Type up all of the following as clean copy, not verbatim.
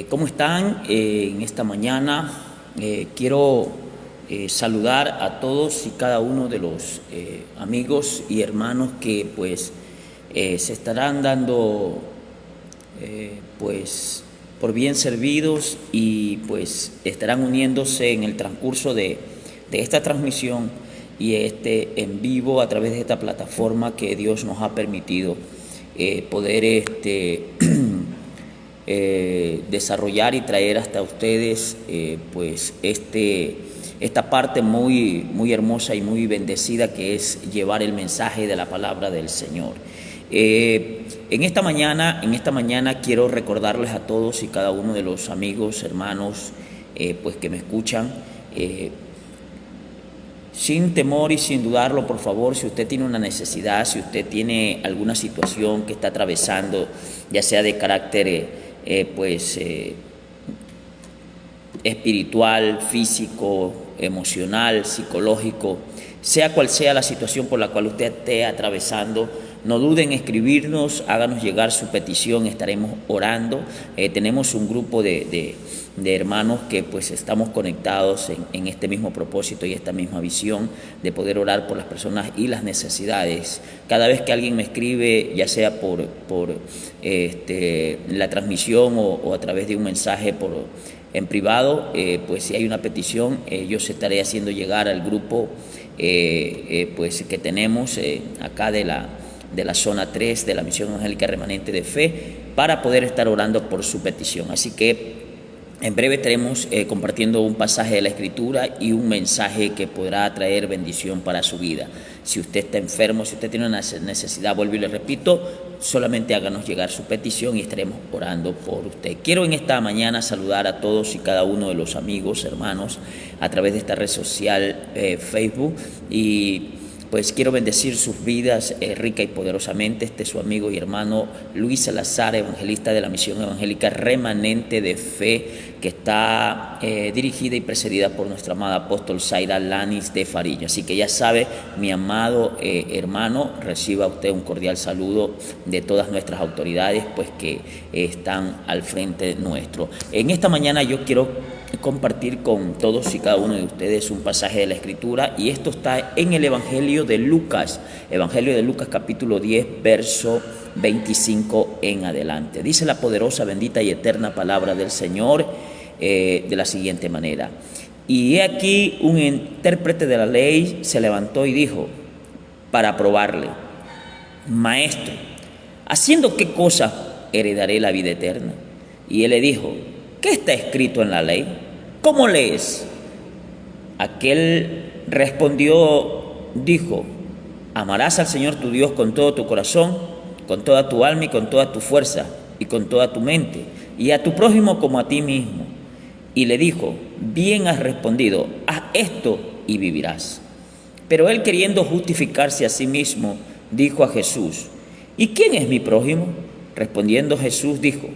¿Cómo están? En esta mañana quiero saludar a todos y cada uno de los amigos y hermanos que se estarán dando por bien servidos y estarán uniéndose en el transcurso de esta transmisión y en vivo a través de esta plataforma que Dios nos ha permitido poder desarrollar y traer hasta ustedes esta parte muy hermosa y muy bendecida, que es llevar el mensaje de la palabra del Señor. En esta mañana quiero recordarles a todos y cada uno de los amigos, hermanos que me escuchan, sin temor y sin dudarlo, por favor, si usted tiene una necesidad, si usted tiene alguna situación que está atravesando, ya sea de carácter espiritual, físico, emocional, psicológico, sea cual sea la situación por la cual usted esté atravesando, no duden en escribirnos, háganos llegar su petición, estaremos orando. Tenemos un grupo de hermanos que estamos conectados en este mismo propósito y esta misma visión de poder orar por las personas y las necesidades. Cada vez que alguien me escribe, ya sea por la transmisión o a través de un mensaje en privado, si hay una petición, yo se estaré haciendo llegar al grupo que tenemos acá de la zona 3 de la Misión Evangélica Remanente de Fe, para poder estar orando por su petición. Así que en breve estaremos compartiendo un pasaje de la Escritura y un mensaje que podrá traer bendición para su vida. Si usted está enfermo, si usted tiene una necesidad, vuelvo y le repito, solamente háganos llegar su petición y estaremos orando por usted. Quiero en esta mañana saludar a todos y cada uno de los amigos, hermanos, a través de esta red social Facebook, y quiero bendecir sus vidas rica y poderosamente. Este es su amigo y hermano Luis Salazar, evangelista de la Misión Evangélica Remanente de Fe, que está dirigida y precedida por nuestra amada apóstol Zaira Lanis de Farillo. Así que ya sabe, mi amado hermano, reciba usted un cordial saludo de todas nuestras autoridades que están al frente nuestro. En esta mañana yo quiero compartir con todos y cada uno de ustedes un pasaje de la Escritura, y esto está en el Evangelio de Lucas capítulo 10, verso 25 en adelante. Dice la poderosa, bendita y eterna palabra del Señor de la siguiente manera: y he aquí, un intérprete de la ley se levantó y dijo para probarle: Maestro, ¿haciendo qué cosa heredaré la vida eterna? Y él le dijo: ¿qué está escrito en la ley? ¿Cómo lees? Aquel respondió, dijo: amarás al Señor tu Dios con todo tu corazón, con toda tu alma y con toda tu fuerza y con toda tu mente, y a tu prójimo como a ti mismo. Y le dijo: bien has respondido, haz esto y vivirás. Pero él, queriendo justificarse a sí mismo, dijo a Jesús: ¿y quién es mi prójimo? Respondiendo Jesús dijo: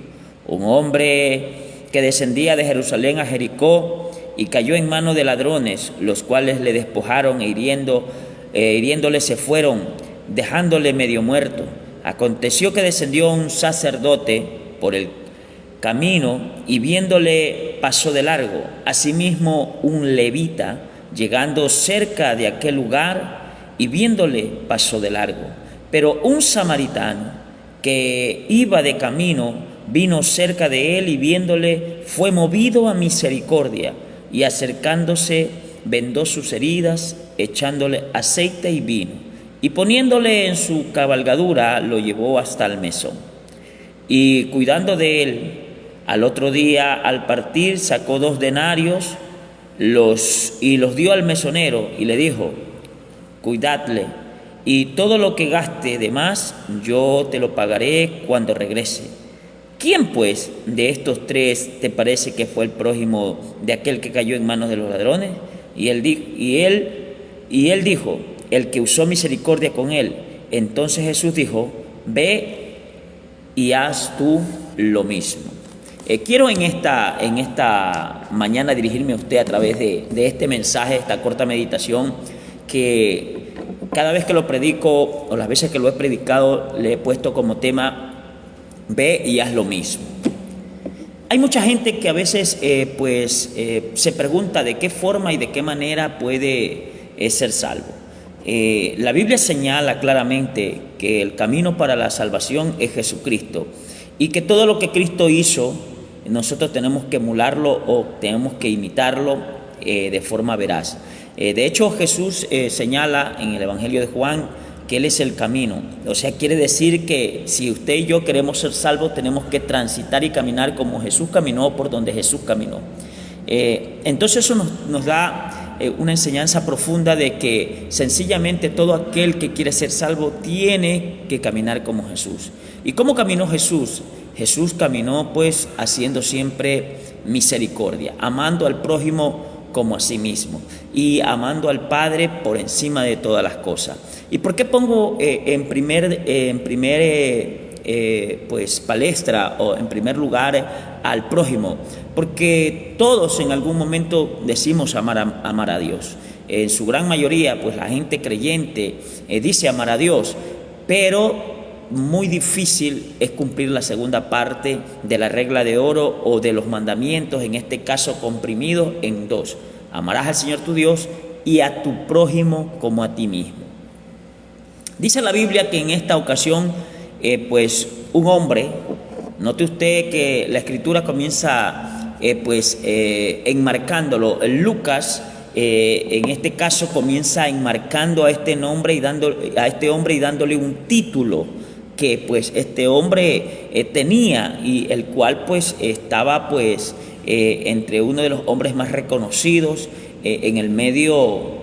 un hombre que descendía de Jerusalén a Jericó y cayó en manos de ladrones, los cuales le despojaron hiriéndole se fueron, dejándole medio muerto. Aconteció que descendió un sacerdote por el camino y viéndole pasó de largo. Asimismo un levita, llegando cerca de aquel lugar y viéndole pasó de largo. Pero un samaritano que iba de camino vino cerca de él y viéndole fue movido a misericordia, y acercándose vendó sus heridas, echándole aceite y vino, y poniéndole en su cabalgadura lo llevó hasta el mesón. Y cuidando de él, al otro día al partir sacó 2 denarios y los dio al mesonero y le dijo: cuidadle, y todo lo que gaste de más yo te lo pagaré cuando regrese. ¿Quién pues de estos 3 te parece que fue el prójimo de aquel que cayó en manos de los ladrones? Y él dijo: el que usó misericordia con él. Entonces Jesús dijo: ve y haz tú lo mismo. Quiero en esta mañana dirigirme a usted a través de este mensaje, esta corta meditación, que cada vez que lo predico o las veces que lo he predicado le he puesto como tema: ve y haz lo mismo. Hay mucha gente que a veces se pregunta de qué forma y de qué manera puede ser salvo. La Biblia señala claramente que el camino para la salvación es Jesucristo y que todo lo que Cristo hizo nosotros tenemos que emularlo o tenemos que imitarlo de forma veraz. De hecho, Jesús señala en el Evangelio de Juan que Él es el camino. O sea, quiere decir que si usted y yo queremos ser salvos, tenemos que transitar y caminar como Jesús caminó, por donde Jesús caminó. Entonces eso nos da una enseñanza profunda de que sencillamente todo aquel que quiere ser salvo tiene que caminar como Jesús. ¿Y cómo caminó Jesús? Jesús caminó pues haciendo siempre misericordia, amando al prójimo como a sí mismo y amando al Padre por encima de todas las cosas. ¿Y por qué pongo en primer palestra o en primer lugar al prójimo? Porque todos en algún momento decimos amar a Dios. En su gran mayoría, pues la gente creyente dice amar a Dios, pero muy difícil es cumplir la segunda parte de la regla de oro o de los mandamientos, en este caso comprimidos en dos: amarás al Señor tu Dios y a tu prójimo como a ti mismo. Dice la Biblia que en esta ocasión un hombre, note usted que la escritura comienza enmarcándolo. Lucas en este caso comienza enmarcando a este hombre y dándole un título que pues este hombre tenía, y el cual pues estaba entre uno de los hombres más reconocidos en el medio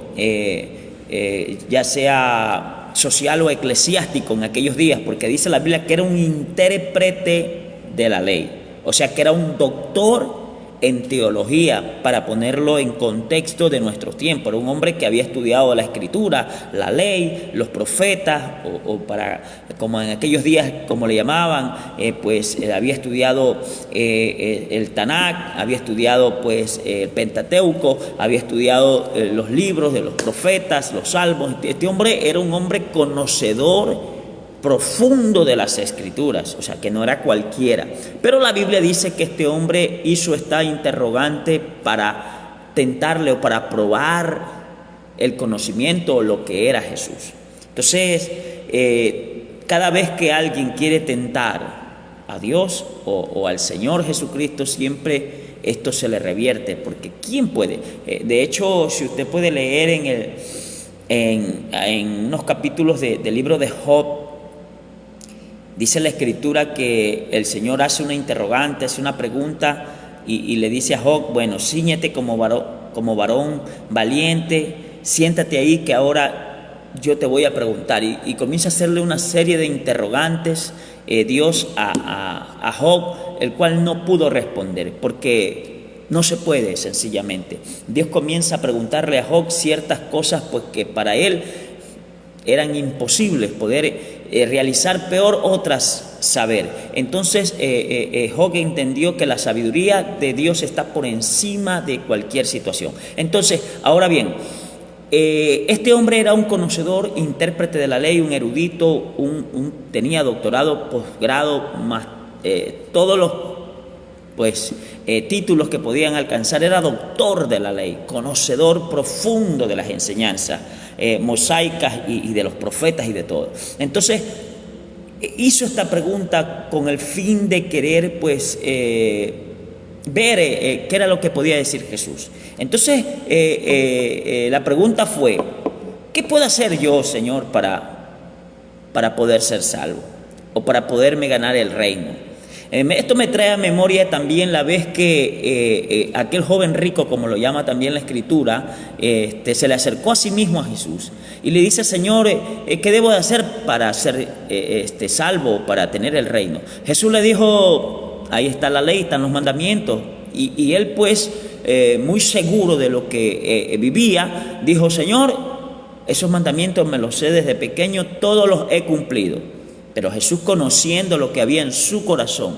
ya sea social o eclesiástico en aquellos días, porque dice la Biblia que era un intérprete de la ley, o sea que era un doctor en teología, para ponerlo en contexto de nuestros tiempos. Era un hombre que había estudiado la escritura, la ley, los profetas, como en aquellos días, como le llamaban, había estudiado el Tanakh, había estudiado el Pentateuco, había estudiado los libros de los profetas, los salmos. Este hombre era un hombre conocedor profundo de las escrituras, o sea que no era cualquiera. Pero la Biblia dice que este hombre hizo esta interrogante para tentarle o para probar el conocimiento o lo que era Jesús. Entonces, cada vez que alguien quiere tentar a Dios o al Señor Jesucristo, siempre esto se le revierte, porque ¿quién puede? De hecho, si usted puede leer en unos capítulos del libro de Job, dice la escritura que el Señor hace una interrogante, hace una pregunta y le dice a Job: bueno, cíñete como varón valiente, siéntate ahí que ahora yo te voy a preguntar. Y comienza a hacerle una serie de interrogantes Dios a Job, el cual no pudo responder, porque no se puede sencillamente. Dios comienza a preguntarle a Job ciertas cosas pues que para él eran imposibles poder realizar, peor otras saber. Entonces Job entendió que la sabiduría de Dios está por encima de cualquier situación. Entonces, ahora bien, este hombre era un conocedor, intérprete de la ley, un erudito, tenía doctorado, posgrado, más todos los títulos que podían alcanzar. Era doctor de la ley, conocedor profundo de las enseñanzas mosaicas y de los profetas y de todo. Entonces hizo esta pregunta con el fin de querer ver qué era lo que podía decir Jesús. Entonces la pregunta fue: ¿qué puedo hacer yo, Señor, para poder ser salvo o para poderme ganar el reino? Esto me trae a memoria también la vez que aquel joven rico, como lo llama también la escritura, se le acercó a sí mismo a Jesús y le dice: Señor, ¿qué debo de hacer para ser salvo, para tener el reino? Jesús le dijo: ahí está la ley, están los mandamientos. Y él muy seguro de lo que vivía, dijo: Señor, esos mandamientos me los sé desde pequeño, todos los he cumplido. Pero Jesús, conociendo lo que había en su corazón,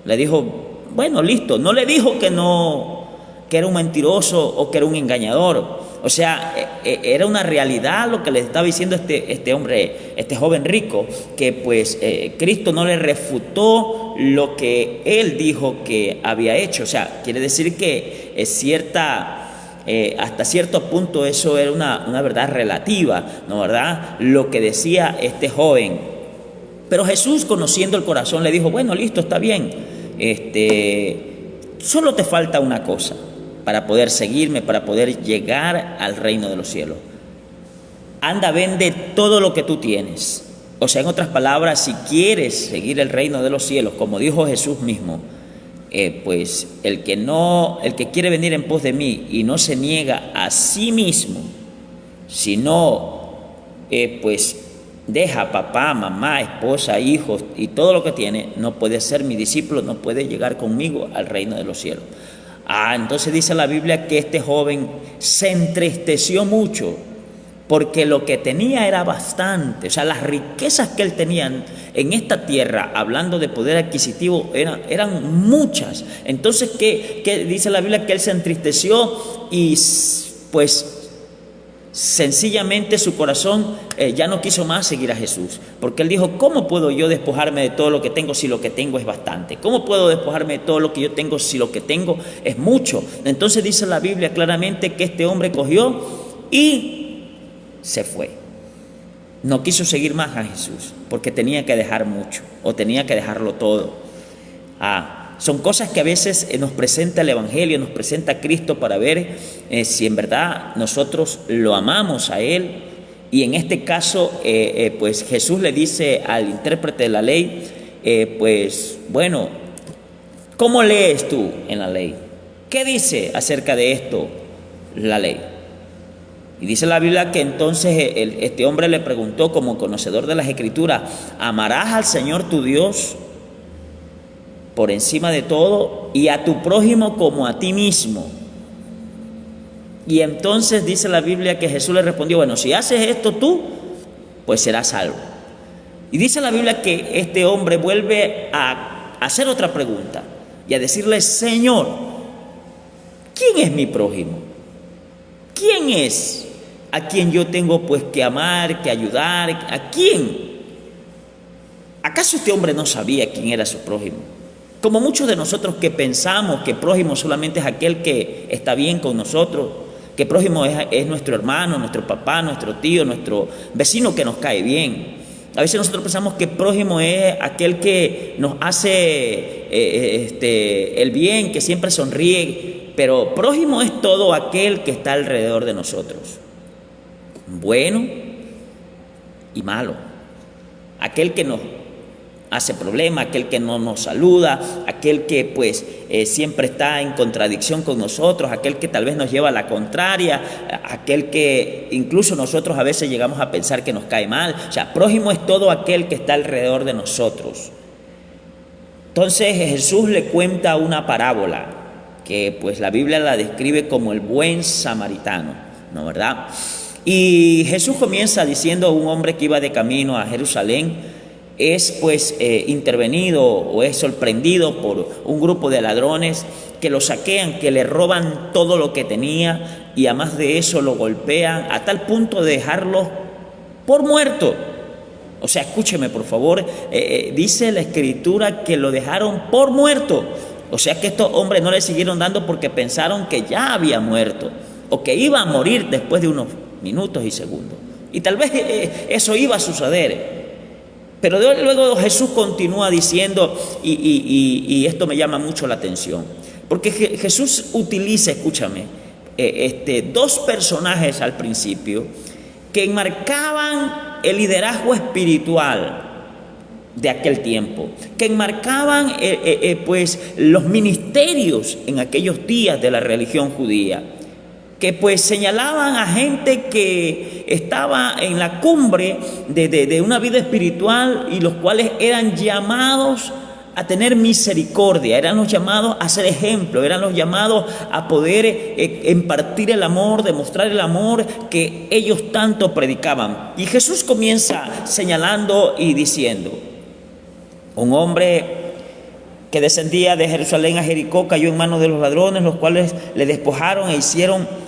le dijo: bueno, listo. No le dijo que era un mentiroso o que era un engañador O sea, era una realidad lo que le estaba diciendo este hombre, este joven rico, que pues Cristo no le refutó lo que él dijo que había hecho. O sea, quiere decir que hasta cierto punto eso era una verdad relativa, ¿no verdad? Lo que decía este joven. Pero Jesús, conociendo el corazón, le dijo, bueno, listo, está bien. Solo te falta una cosa para poder seguirme, para poder llegar al reino de los cielos. Anda, vende todo lo que tú tienes. O sea, en otras palabras, si quieres seguir el reino de los cielos, como dijo Jesús mismo, pues el que quiere venir en pos de mí y no se niega a sí mismo, sino pues deja papá, mamá, esposa, hijos y todo lo que tiene, no puede ser mi discípulo, no puede llegar conmigo al reino de los cielos. Entonces dice la Biblia que este joven se entristeció mucho porque lo que tenía era bastante. O sea, las riquezas que él tenía en esta tierra, hablando de poder adquisitivo, eran muchas. Entonces, ¿qué dice la Biblia? Que él se entristeció y pues sencillamente su corazón ya no quiso más seguir a Jesús, porque él dijo, ¿cómo puedo yo despojarme de todo lo que tengo si lo que tengo es bastante? ¿Cómo puedo despojarme de todo lo que yo tengo si lo que tengo es mucho? Entonces dice la Biblia claramente que este hombre cogió y se fue. No quiso seguir más a Jesús porque tenía que dejar mucho o tenía que dejarlo todo. Son cosas que a veces nos presenta el Evangelio, nos presenta Cristo para ver si en verdad nosotros lo amamos a Él. Y en este caso, pues Jesús le dice al intérprete de la ley, pues bueno, ¿cómo lees tú en la ley? ¿Qué dice acerca de esto la ley? Y dice la Biblia que entonces este hombre le preguntó como conocedor de las Escrituras, ¿amarás al Señor tu Dios por encima de todo y a tu prójimo como a ti mismo? Y entonces dice la Biblia que Jesús le respondió, bueno, si haces esto tú, pues serás salvo. Y dice la Biblia que este hombre vuelve a hacer otra pregunta y a decirle, Señor, ¿quién es mi prójimo? ¿Quién es a quien yo tengo pues que amar, que ayudar? ¿A quién? ¿Acaso este hombre no sabía quién era su prójimo? Como muchos de nosotros que pensamos que prójimo solamente es aquel que está bien con nosotros, que prójimo es nuestro hermano, nuestro papá, nuestro tío, nuestro vecino que nos cae bien. A veces nosotros pensamos que prójimo es aquel que nos hace el bien, que siempre sonríe, pero prójimo es todo aquel que está alrededor de nosotros, bueno y malo, aquel que nos hace problema, aquel que no nos saluda, aquel que pues siempre está en contradicción con nosotros, aquel que tal vez nos lleva a la contraria, aquel que incluso nosotros a veces llegamos a pensar que nos cae mal. O sea, prójimo es todo aquel que está alrededor de nosotros. Entonces Jesús le cuenta una parábola que pues la Biblia la describe como el buen samaritano, ¿no verdad? Y Jesús comienza diciendo, un hombre que iba de camino a Jerusalén es pues intervenido o es sorprendido por un grupo de ladrones que lo saquean, que le roban todo lo que tenía y además de eso lo golpean a tal punto de dejarlo por muerto. O sea, escúcheme por favor, dice la Escritura que lo dejaron por muerto. O sea que estos hombres no le siguieron dando porque pensaron que ya había muerto o que iba a morir después de unos minutos y segundos. Y tal vez eso iba a suceder. Pero luego Jesús continúa diciendo, y esto me llama mucho la atención, porque Jesús utiliza, escúchame, dos personajes al principio que enmarcaban el liderazgo espiritual de aquel tiempo, que enmarcaban pues los ministerios en aquellos días de la religión judía, que pues señalaban a gente que estaba en la cumbre de una vida espiritual y los cuales eran llamados a tener misericordia, eran los llamados a ser ejemplo, eran los llamados a poder impartir el amor, demostrar el amor que ellos tanto predicaban. Y Jesús comienza señalando y diciendo, un hombre que descendía de Jerusalén a Jericó cayó en manos de los ladrones, los cuales le despojaron e hicieron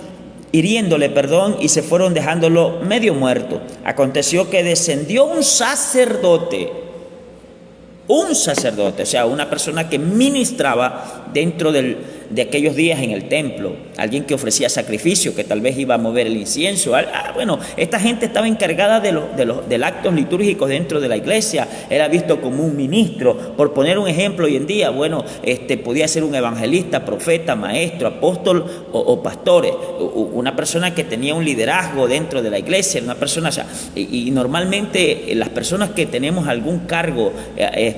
hiriéndole, y se fueron dejándolo medio muerto. Aconteció que descendió un sacerdote, o sea, una persona que ministraba dentro de aquellos días en el templo, alguien que ofrecía sacrificio, que tal vez iba a mover el incienso. Bueno, esta gente estaba encargada del actos litúrgicos dentro de la iglesia, era visto como un ministro. Por poner un ejemplo, hoy en día, bueno, podía ser un evangelista, profeta, maestro, apóstol o pastores, una persona que tenía un liderazgo dentro de la iglesia, una persona, o sea, y normalmente las personas que tenemos algún cargo,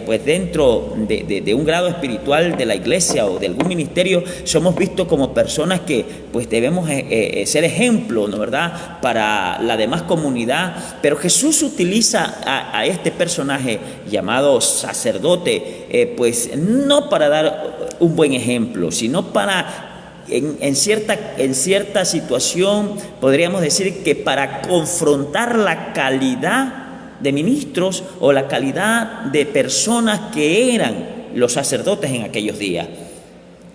pues dentro de un grado espiritual de la iglesia o de algún ministerio, somos vistos como personas que pues debemos ser ejemplo, ¿no, verdad?, para la demás comunidad. Pero Jesús utiliza a este personaje llamado sacerdote, pues no para dar un buen ejemplo, sino para en cierta situación, podríamos decir que para confrontar la calidad de ministros o la calidad de personas que eran los sacerdotes en aquellos días.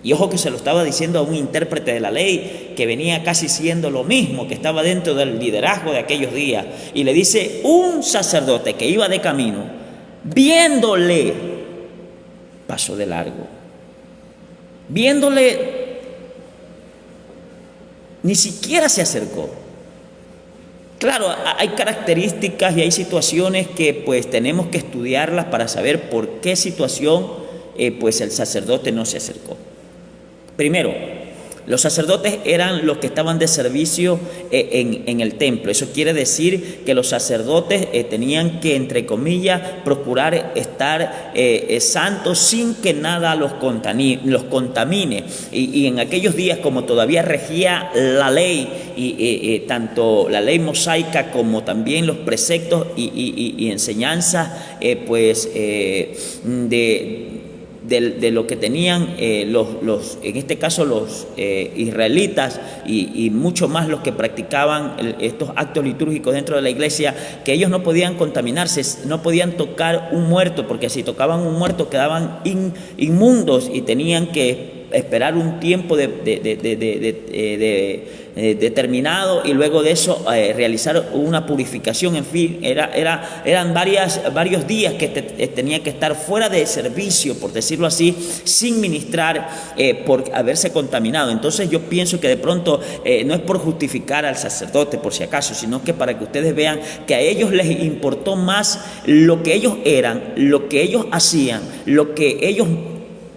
Y ojo que se lo estaba diciendo a un intérprete de la ley que venía casi siendo lo mismo, que estaba dentro del liderazgo de aquellos días. Y le dice: un sacerdote que iba de camino, viéndole, pasó de largo. Viéndole, ni siquiera se acercó. Claro, hay características y hay situaciones que pues tenemos que estudiarlas para saber por qué situación pues el sacerdote no se acercó. Primero, los sacerdotes eran los que estaban de servicio en el templo. Eso quiere decir que los sacerdotes tenían que, entre comillas, procurar estar santos sin que nada los contamine. Y en aquellos días, como todavía regía la ley, y tanto la ley mosaica como también los preceptos y enseñanzas, de lo que tenían en este caso los israelitas y mucho más los que practicaban estos actos litúrgicos dentro de la iglesia, que ellos no podían contaminarse, no podían tocar un muerto, porque si tocaban un muerto quedaban inmundos y tenían que esperar un tiempo determinado y luego de eso realizar una purificación. En fin, eran varios días que tenía que estar fuera de servicio, por decirlo así, sin ministrar por haberse contaminado. Entonces yo pienso que de pronto no es por justificar al sacerdote por si acaso, sino que para que ustedes vean que a ellos les importó más lo que ellos eran, lo que ellos hacían, lo que ellos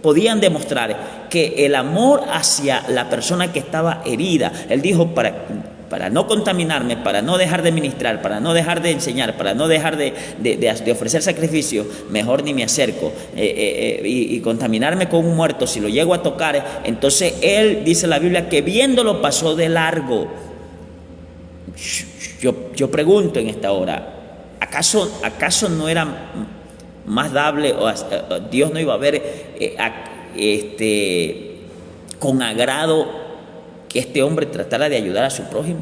podían demostrar, que el amor hacia la persona que estaba herida. Él dijo: para no contaminarme, para no dejar de ministrar, para no dejar de enseñar, para no dejar de ofrecer sacrificios, mejor ni me acerco. Y contaminarme con un muerto, si lo llego a tocar, entonces él, dice la Biblia, que viéndolo pasó de largo. Yo pregunto en esta hora, ¿acaso no era más dable, o Dios no iba a ver con agrado que este hombre tratara de ayudar a su prójimo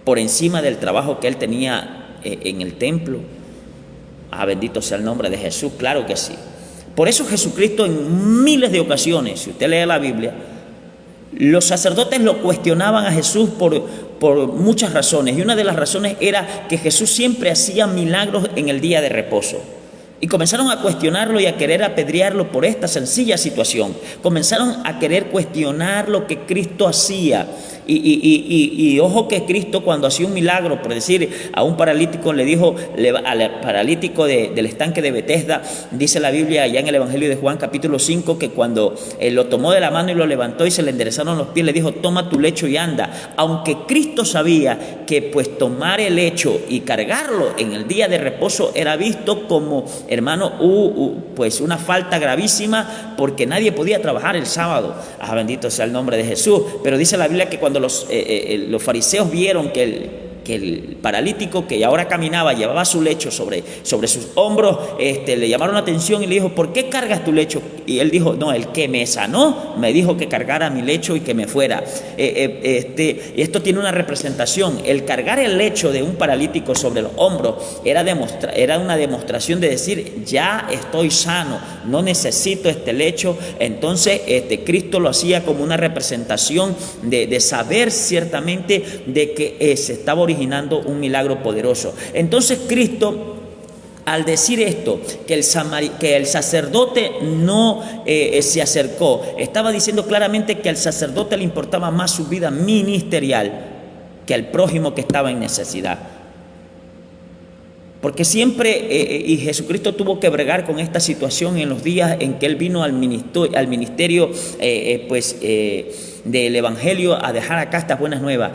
por encima del trabajo que él tenía en el templo? Bendito sea el nombre de Jesús, claro que sí. Por eso Jesucristo en miles de ocasiones, si usted lee la Biblia, los sacerdotes lo cuestionaban a Jesús por muchas razones, y una de las razones era que Jesús siempre hacía milagros en el día de reposo. Y comenzaron a cuestionarlo y a querer apedrearlo por esta sencilla situación. Comenzaron a querer cuestionar lo que Cristo hacía. Y ojo que Cristo, cuando hacía un milagro, por decir, a un paralítico le dijo, al paralítico del estanque de Betesda, dice la Biblia allá en el Evangelio de Juan capítulo 5, que cuando lo tomó de la mano y lo levantó y se le enderezaron los pies, le dijo: toma tu lecho y anda. Aunque Cristo sabía que pues tomar el lecho y cargarlo en el día de reposo era visto como, hermano, pues una falta gravísima, porque nadie podía trabajar el sábado. Bendito sea el nombre de Jesús. Pero dice la Biblia que cuando los fariseos vieron que que el paralítico que ahora caminaba, llevaba su lecho sobre sus hombros, le llamaron la atención y le dijo: ¿por qué cargas tu lecho? Y él dijo: no, el que me sanó me dijo que cargara mi lecho y que me fuera. Esto tiene una representación. El cargar el lecho de un paralítico sobre los hombros era una demostración de decir: ya estoy sano, no necesito este lecho. Entonces Cristo lo hacía como una representación de saber ciertamente de que se estaba originando un milagro poderoso. Entonces Cristo, al decir esto, que el sacerdote no se acercó, estaba diciendo claramente que al sacerdote le importaba más su vida ministerial que al prójimo que estaba en necesidad. Porque siempre, y Jesucristo tuvo que bregar con esta situación en los días en que Él vino al ministerio del Evangelio, a dejar acá estas buenas nuevas.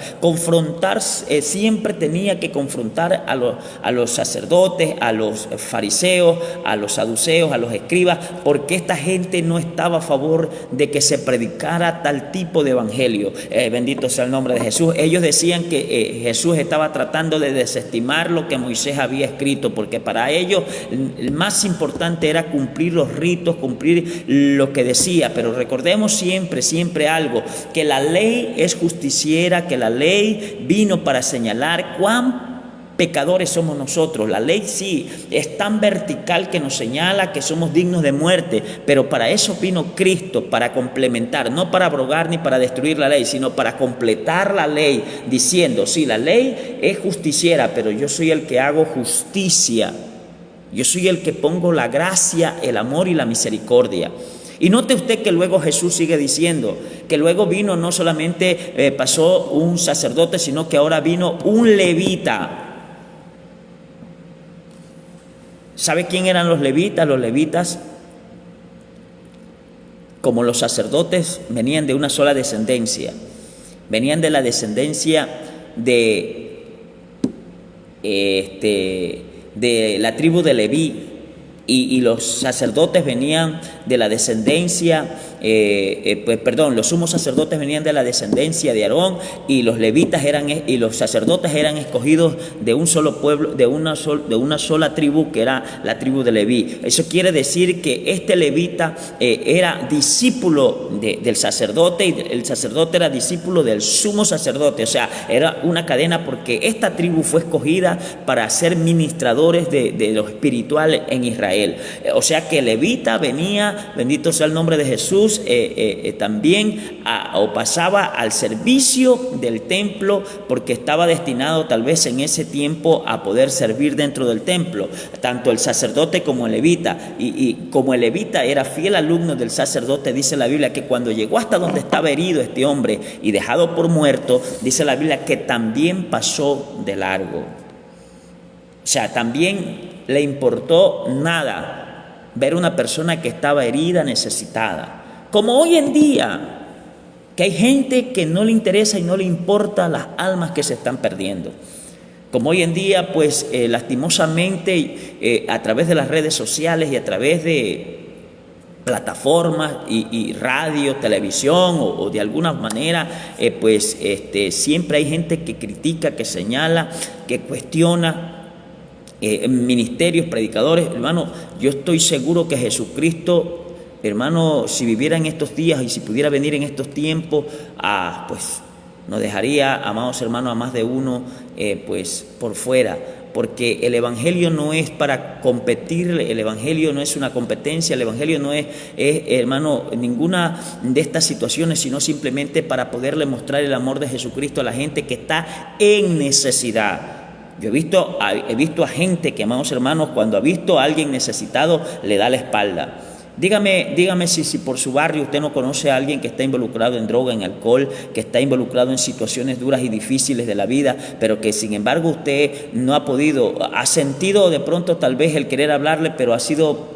Siempre tenía que confrontar a los sacerdotes, a los fariseos, a los saduceos, a los escribas, porque esta gente no estaba a favor de que se predicara tal tipo de evangelio. Bendito sea el nombre de Jesús. Ellos decían que Jesús estaba tratando de desestimar lo que Moisés había escrito, porque para ellos el más importante era cumplir los ritos, cumplir lo que decía. Pero recordemos siempre algo: que la ley es justiciera, que la ley vino para señalar cuán pecadores somos nosotros. La ley sí es tan vertical que nos señala que somos dignos de muerte, pero para eso vino Cristo, para complementar, no para abrogar ni para destruir la ley, sino para completar la ley, diciendo: sí, la ley es justiciera, pero yo soy el que hago justicia, yo soy el que pongo la gracia, el amor y la misericordia. Y note usted que luego Jesús sigue diciendo que luego vino, no solamente pasó un sacerdote, sino que ahora vino un levita. ¿Sabe quién eran los levitas? Los levitas, como los sacerdotes, venían de una sola descendencia. Venían de la descendencia de la tribu de Leví. Y los sacerdotes venían de la descendencia, los sumos sacerdotes venían de la descendencia de Aarón, y los levitas y los sacerdotes eran escogidos de un solo pueblo, de una sola tribu, que era la tribu de Leví. Eso quiere decir que este levita era discípulo del sacerdote, y el sacerdote era discípulo del sumo sacerdote. O sea, era una cadena, porque esta tribu fue escogida para ser ministradores de lo espiritual en Israel. O sea que levita venía, bendito sea el nombre de Jesús, también pasaba al servicio del templo, porque estaba destinado tal vez en ese tiempo a poder servir dentro del templo, tanto el sacerdote como el levita. Y como el levita era fiel alumno del sacerdote, dice la Biblia que cuando llegó hasta donde estaba herido este hombre y dejado por muerto, dice la Biblia que también pasó de largo. O sea, también le importó nada ver una persona que estaba herida, necesitada. Como hoy en día, que hay gente que no le interesa y no le importa las almas que se están perdiendo. Como hoy en día, pues lastimosamente, a través de las redes sociales y a través de plataformas y radio, televisión o de alguna manera, siempre hay gente que critica, que señala, que cuestiona. Ministerios, predicadores. Hermano, yo estoy seguro que Jesucristo, hermano, si viviera en estos días y si pudiera venir en estos tiempos, pues nos dejaría, amados hermanos, a más de uno por fuera, porque el Evangelio no es para competir, el Evangelio no es una competencia, el Evangelio no es hermano, ninguna de estas situaciones, sino simplemente para poderle mostrar el amor de Jesucristo a la gente que está en necesidad. Yo he visto a gente que, amados hermanos, cuando ha visto a alguien necesitado, le da la espalda. Dígame si por su barrio usted no conoce a alguien que está involucrado en droga, en alcohol, que está involucrado en situaciones duras y difíciles de la vida, pero que sin embargo usted no ha sentido de pronto tal vez el querer hablarle, pero ha sido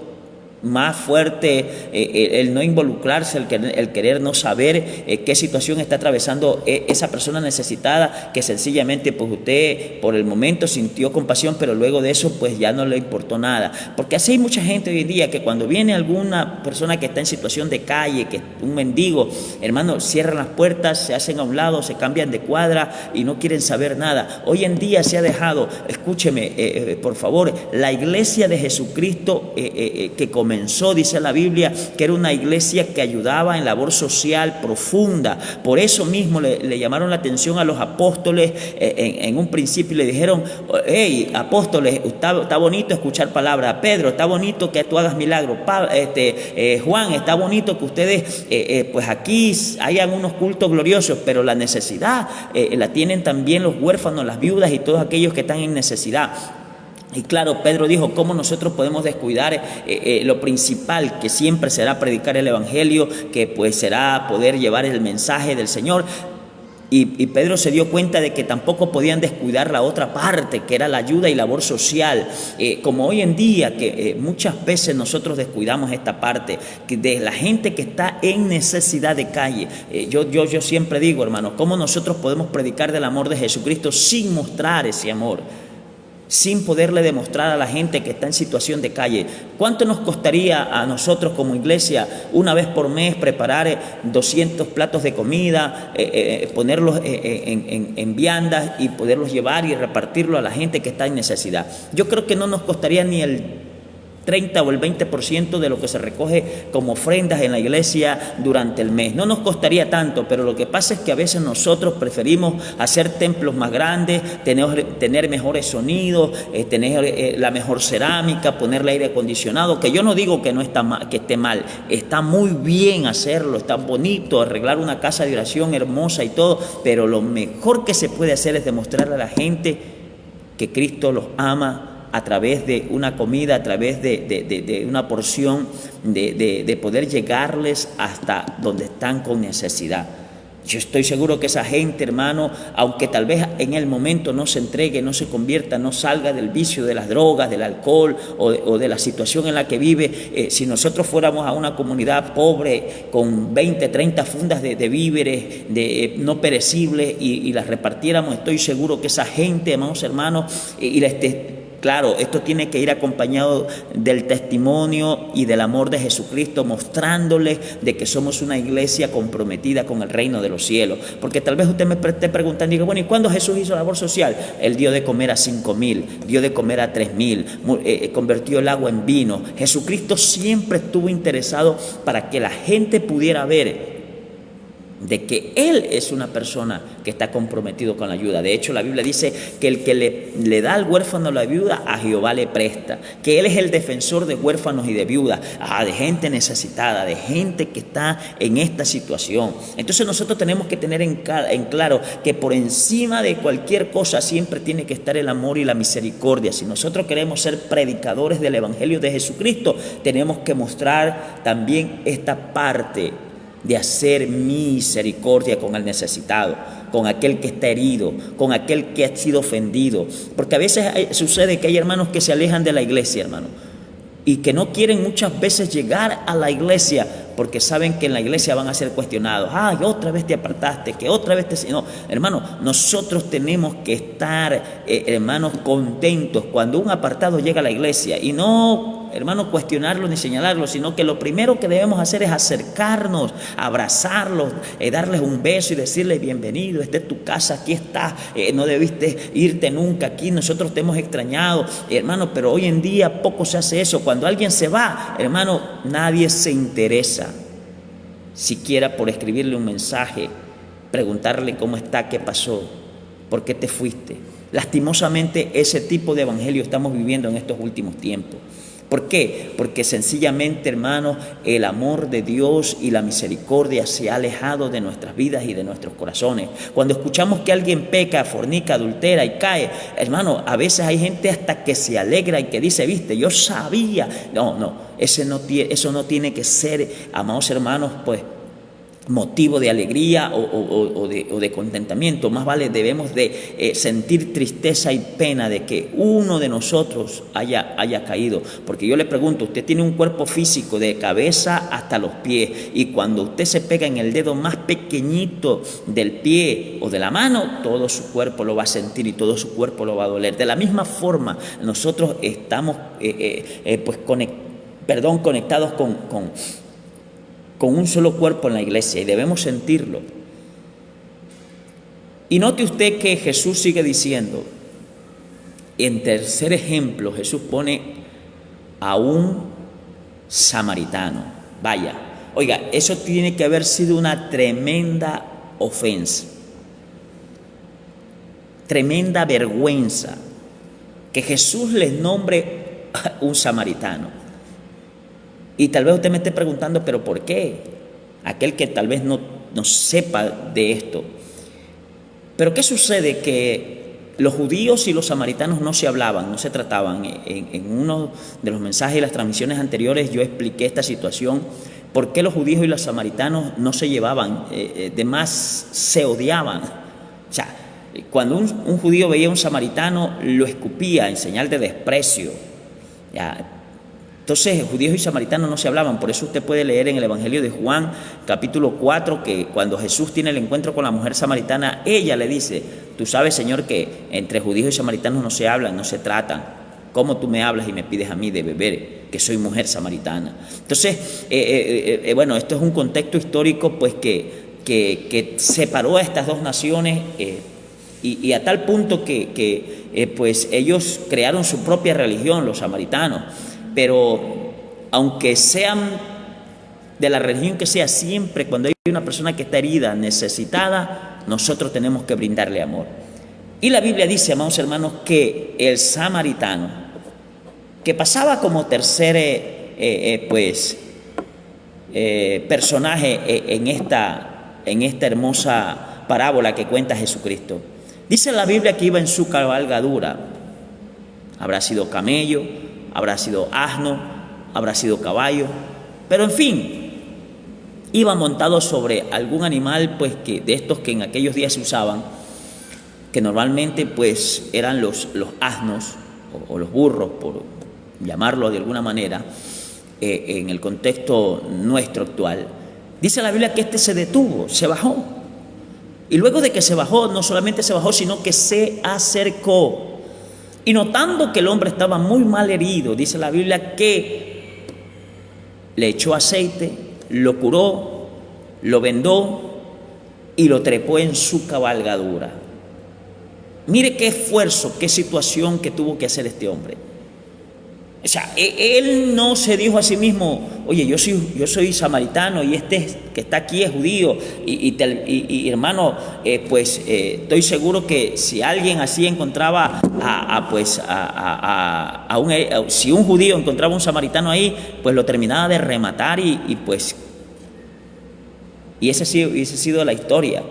más fuerte el no involucrarse, el querer no saber qué situación está atravesando esa persona necesitada, que sencillamente pues usted por el momento sintió compasión, pero luego de eso pues ya no le importó nada. Porque así hay mucha gente hoy en día que cuando viene alguna persona que está en situación de calle, que un mendigo, hermano, cierran las puertas, se hacen a un lado, se cambian de cuadra y no quieren saber nada. Hoy en día se ha dejado, escúcheme por favor, la iglesia de Jesucristo que comenzó, dice la Biblia, que era una iglesia que ayudaba en labor social profunda. Por eso mismo le llamaron la atención a los apóstoles en un principio y le dijeron: hey, apóstoles, está bonito escuchar palabras. Pedro, está bonito que tú hagas milagros. Juan, está bonito que ustedes pues aquí hayan unos cultos gloriosos, pero la necesidad la tienen también los huérfanos, las viudas y todos aquellos que están en necesidad. Y claro, Pedro dijo: ¿cómo nosotros podemos descuidar lo principal, que siempre será predicar el evangelio, que pues será poder llevar el mensaje del Señor? Y Pedro se dio cuenta de que tampoco podían descuidar la otra parte, que era la ayuda y labor social. Como hoy en día, que muchas veces nosotros descuidamos esta parte, que de la gente que está en necesidad de calle. Yo siempre digo, hermano, ¿cómo nosotros podemos predicar del amor de Jesucristo sin mostrar ese amor? Sin poderle demostrar a la gente que está en situación de calle. ¿Cuánto nos costaría a nosotros como iglesia una vez por mes preparar 200 platos de comida, ponerlos en viandas y poderlos llevar y repartirlo a la gente que está en necesidad? Yo creo que no nos costaría ni el 30 o el 20% de lo que se recoge como ofrendas en la iglesia durante el mes. No nos costaría tanto, pero lo que pasa es que a veces nosotros preferimos hacer templos más grandes, tener mejores sonidos, tener la mejor cerámica, ponerle aire acondicionado, que yo no digo que no está mal, que esté mal, está muy bien hacerlo, está bonito arreglar una casa de oración hermosa y todo, pero lo mejor que se puede hacer es demostrarle a la gente que Cristo los ama a través de una comida, a través de una porción, de poder llegarles hasta donde están con necesidad. Yo estoy seguro que esa gente, hermano, aunque tal vez en el momento no se entregue, no se convierta, no salga del vicio de las drogas, del alcohol o de la situación en la que vive, si nosotros fuéramos a una comunidad pobre con 20, 30 fundas de víveres no perecibles y las repartiéramos, estoy seguro que esa gente, hermanos, claro, esto tiene que ir acompañado del testimonio y del amor de Jesucristo, mostrándoles de que somos una iglesia comprometida con el reino de los cielos. Porque tal vez usted me esté preguntando y diga: bueno, ¿y cuándo Jesús hizo labor social? Él dio de comer a 5,000, dio de comer a 3,000, convirtió el agua en vino. Jesucristo siempre estuvo interesado para que la gente pudiera ver de que Él es una persona que está comprometido con la ayuda. De hecho, la Biblia dice que el que le da al huérfano la viuda, a Jehová le presta, que Él es el defensor de huérfanos y de viudas, de gente necesitada, de gente que está en esta situación. Entonces nosotros tenemos que tener en claro que por encima de cualquier cosa siempre tiene que estar el amor y la misericordia. Si nosotros queremos ser predicadores del evangelio de Jesucristo, tenemos que mostrar también esta parte de hacer misericordia con el necesitado, con aquel que está herido, con aquel que ha sido ofendido. Porque a veces sucede que hay hermanos que se alejan de la iglesia, hermano, y que no quieren muchas veces llegar a la iglesia porque saben que en la iglesia van a ser cuestionados. Que otra vez te apartaste, que otra vez te... No, hermano, nosotros tenemos que estar, hermanos, contentos cuando un apartado llega a la iglesia y no, hermano, cuestionarlo ni señalarlo, sino que lo primero que debemos hacer es acercarnos, abrazarlos, darles un beso y decirles: bienvenido, esta es tu casa, aquí estás, no debiste irte nunca, aquí nosotros te hemos extrañado, hermano. Pero hoy en día poco se hace eso. Cuando alguien se va, hermano, nadie se interesa siquiera por escribirle un mensaje, preguntarle cómo está, qué pasó, por qué te fuiste. Lastimosamente ese tipo de evangelio estamos viviendo en estos últimos tiempos. ¿Por qué? Porque sencillamente, hermanos, el amor de Dios y la misericordia se ha alejado de nuestras vidas y de nuestros corazones. Cuando escuchamos que alguien peca, fornica, adultera y cae, hermano, a veces hay gente hasta que se alegra y que dice: viste, yo sabía. No, eso no tiene que ser, amados hermanos, pues motivo de alegría o de contentamiento. Más vale debemos de sentir tristeza y pena de que uno de nosotros haya caído. Porque yo le pregunto, usted tiene un cuerpo físico de cabeza hasta los pies, y cuando usted se pega en el dedo más pequeñito del pie o de la mano, todo su cuerpo lo va a sentir y todo su cuerpo lo va a doler. De la misma forma, nosotros estamos conectados con un solo cuerpo en la iglesia, y debemos sentirlo. Y note usted que Jesús sigue diciendo, en tercer ejemplo, Jesús pone a un samaritano. Vaya, oiga, eso tiene que haber sido una tremenda ofensa, tremenda vergüenza, que Jesús les nombre un samaritano. Y tal vez usted me esté preguntando, ¿pero por qué? Aquel que tal vez no sepa de esto. Pero ¿qué sucede? Que los judíos y los samaritanos no se hablaban, no se trataban. En uno de los mensajes y las transmisiones anteriores yo expliqué esta situación. ¿Por qué los judíos y los samaritanos no se llevaban? Además, se odiaban. O sea, cuando un judío veía a un samaritano, lo escupía en señal de desprecio. Ya. Entonces, judíos y samaritanos no se hablaban. Por eso usted puede leer en el Evangelio de Juan, capítulo 4, que cuando Jesús tiene el encuentro con la mujer samaritana, ella le dice, tú sabes, Señor, que entre judíos y samaritanos no se hablan, no se tratan. ¿Cómo tú me hablas y me pides a mí de beber, que soy mujer samaritana? Entonces, bueno, esto es un contexto histórico pues que separó a estas dos naciones, y a tal punto que pues ellos crearon su propia religión, los samaritanos. Pero aunque sean de la religión que sea, siempre cuando hay una persona que está herida, necesitada, nosotros tenemos que brindarle amor. Y la Biblia dice, amados hermanos, que el samaritano, que pasaba como tercer personaje en esta hermosa parábola que cuenta Jesucristo, dice la Biblia que iba en su cabalgadura. Habrá sido camello, habrá sido asno, habrá sido caballo, pero en fin, iba montado sobre algún animal pues de estos que en aquellos días se usaban, que normalmente pues eran los asnos o los burros, por llamarlo de alguna manera, en el contexto nuestro actual. Dice la Biblia que este se detuvo, se bajó, y luego de que se bajó, no solamente se bajó, sino que se acercó. Y notando que el hombre estaba muy mal herido, dice la Biblia que le echó aceite, lo curó, lo vendó y lo trepó en su cabalgadura. Mire qué esfuerzo, qué situación que tuvo que hacer este hombre. O sea, él no se dijo a sí mismo, oye, yo soy samaritano y este que está aquí es judío, y hermano, estoy seguro que si alguien así encontraba si un judío encontraba un samaritano ahí, pues lo terminaba de rematar y esa hubiese sido la historia.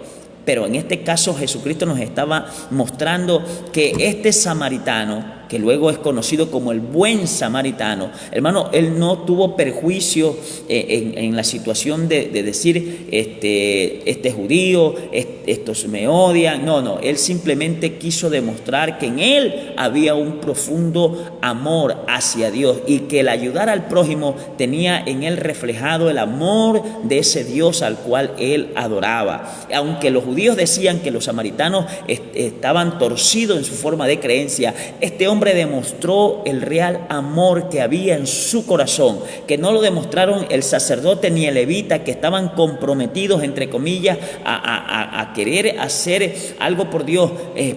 Pero en este caso Jesucristo nos estaba mostrando que este samaritano, que luego es conocido como el buen samaritano, hermano, él no tuvo perjuicio en la situación de decir, este judío, estos me odian. No, él simplemente quiso demostrar que en él había un profundo amor hacia Dios, y que el ayudar al prójimo tenía en él reflejado el amor de ese Dios al cual él adoraba. Aunque los judíos decían que los samaritanos estaban torcidos en su forma de creencia, este hombre demostró el real amor que había en su corazón, que no lo demostraron el sacerdote ni el levita, que estaban comprometidos, entre comillas, a querer hacer algo por Dios.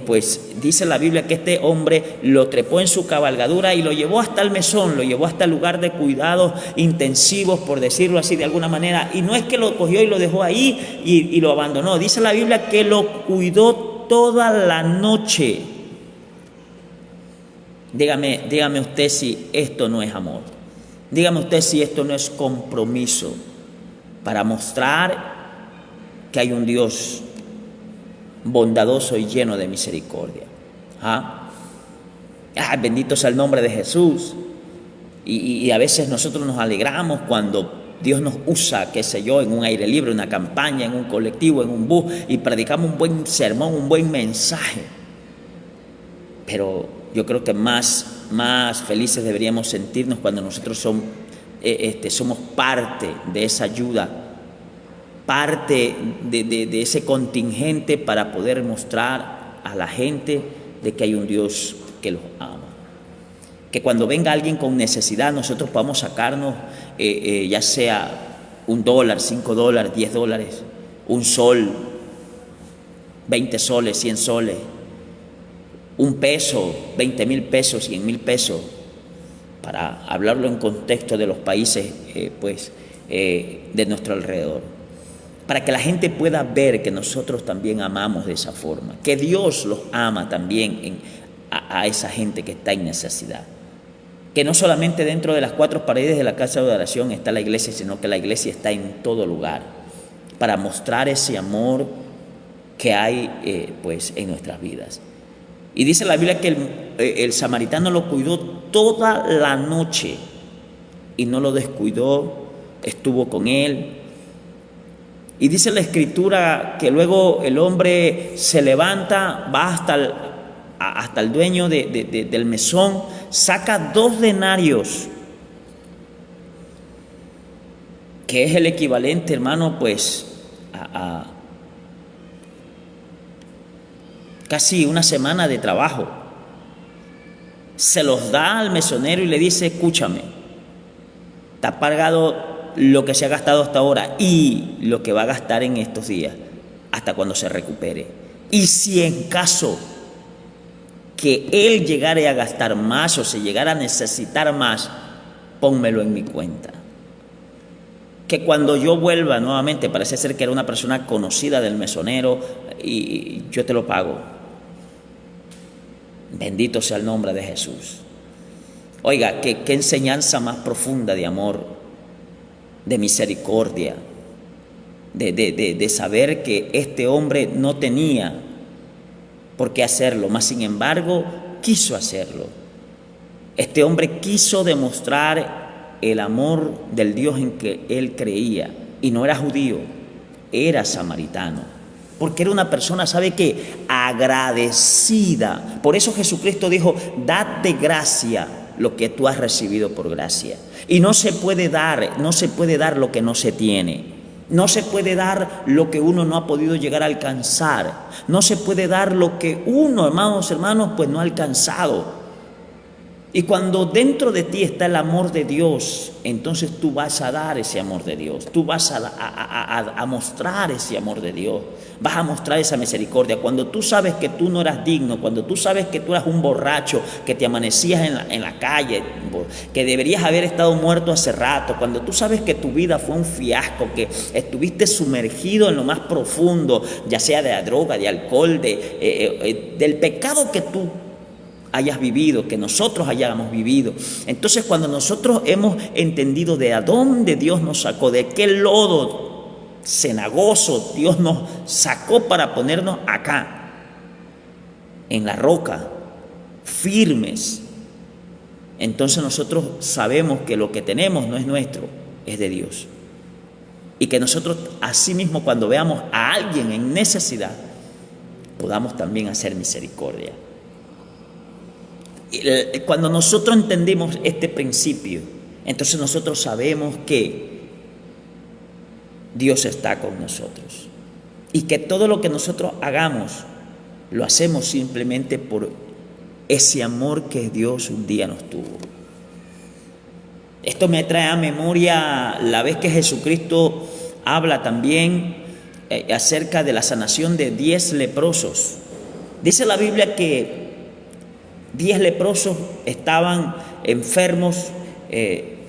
Pues dice la Biblia que este hombre lo trepó en su cabalgadura y lo llevó hasta el mesón, lo llevó hasta el lugar de cuidados intensivos, por decirlo así de alguna manera. Y no es que lo cogió y lo dejó ahí y lo abandonó. Dice la Biblia que lo cuidó toda la noche. Dígame usted si esto no es amor. Dígame usted si esto no es compromiso para mostrar que hay un Dios bondadoso y lleno de misericordia. Bendito sea el nombre de Jesús. Y a veces nosotros nos alegramos cuando Dios nos usa, qué sé yo, en un aire libre, en una campaña, en un colectivo, en un bus, y predicamos un buen sermón, un buen mensaje. Pero yo creo que más felices deberíamos sentirnos cuando nosotros somos parte de esa ayuda, parte de ese contingente para poder mostrar a la gente de que hay un Dios que los ama. Que cuando venga alguien con necesidad, nosotros podamos sacarnos, ya sea $1, $5, $10, un sol, 20 soles, 100 soles, un peso, 20,000 pesos, 100,000 pesos, para hablarlo en contexto de los países de nuestro alrededor, para que la gente pueda ver que nosotros también amamos de esa forma, que Dios los ama también a esa gente que está en necesidad, que no solamente dentro de las 4 paredes de la casa de oración está la iglesia, sino que la iglesia está en todo lugar, para mostrar ese amor que hay en nuestras vidas. Y dice la Biblia que el samaritano lo cuidó toda la noche y no lo descuidó, estuvo con él. Y dice la Escritura que luego el hombre se levanta, va hasta el dueño del mesón, saca 2 denarios, que es el equivalente, hermano, a casi una semana de trabajo. Se los da al mesonero y le dice: escúchame, te ha pagado lo que se ha gastado hasta ahora y lo que va a gastar en estos días, hasta cuando se recupere. Y si en caso que él llegare a gastar más o se llegara a necesitar más, pónmelo en mi cuenta. Que cuando yo vuelva nuevamente, parece ser que era una persona conocida del mesonero, y yo te lo pago. Bendito sea el nombre de Jesús. Oiga, qué enseñanza más profunda de amor, de misericordia, de saber que este hombre no tenía por qué hacerlo, mas sin embargo quiso hacerlo. Este hombre quiso demostrar el amor del Dios en que él creía, y no era judío, era samaritano. Porque era una persona, ¿sabe qué? Agradecida. Por eso Jesucristo dijo: dad de gracia lo que tú has recibido por gracia. Y no se puede dar lo que no se tiene. No se puede dar lo que uno no ha podido llegar a alcanzar. No se puede dar lo que uno, hermanos, pues no ha alcanzado. Y cuando dentro de ti está el amor de Dios, entonces tú vas a dar ese amor de Dios, tú vas a mostrar ese amor de Dios, vas a mostrar esa misericordia. Cuando tú sabes que tú no eras digno, cuando tú sabes que tú eras un borracho, que te amanecías en la calle, que deberías haber estado muerto hace rato, cuando tú sabes que tu vida fue un fiasco, que estuviste sumergido en lo más profundo, ya sea de la droga, de alcohol, del pecado que tú hayas vivido, que nosotros hayamos vivido. Entonces, cuando nosotros hemos entendido de a dónde Dios nos sacó, de qué lodo cenagoso Dios nos sacó para ponernos acá, en la roca, firmes, entonces nosotros sabemos que lo que tenemos no es nuestro, es de Dios. Y que nosotros, asimismo, cuando veamos a alguien en necesidad, podamos también hacer misericordia. Cuando nosotros entendemos este principio, entonces nosotros sabemos que Dios está con nosotros y que todo lo que nosotros hagamos lo hacemos simplemente por ese amor que Dios un día nos tuvo. Esto me trae a memoria la vez que Jesucristo habla también acerca de la sanación de 10 leprosos. Dice la Biblia que 10 leprosos estaban enfermos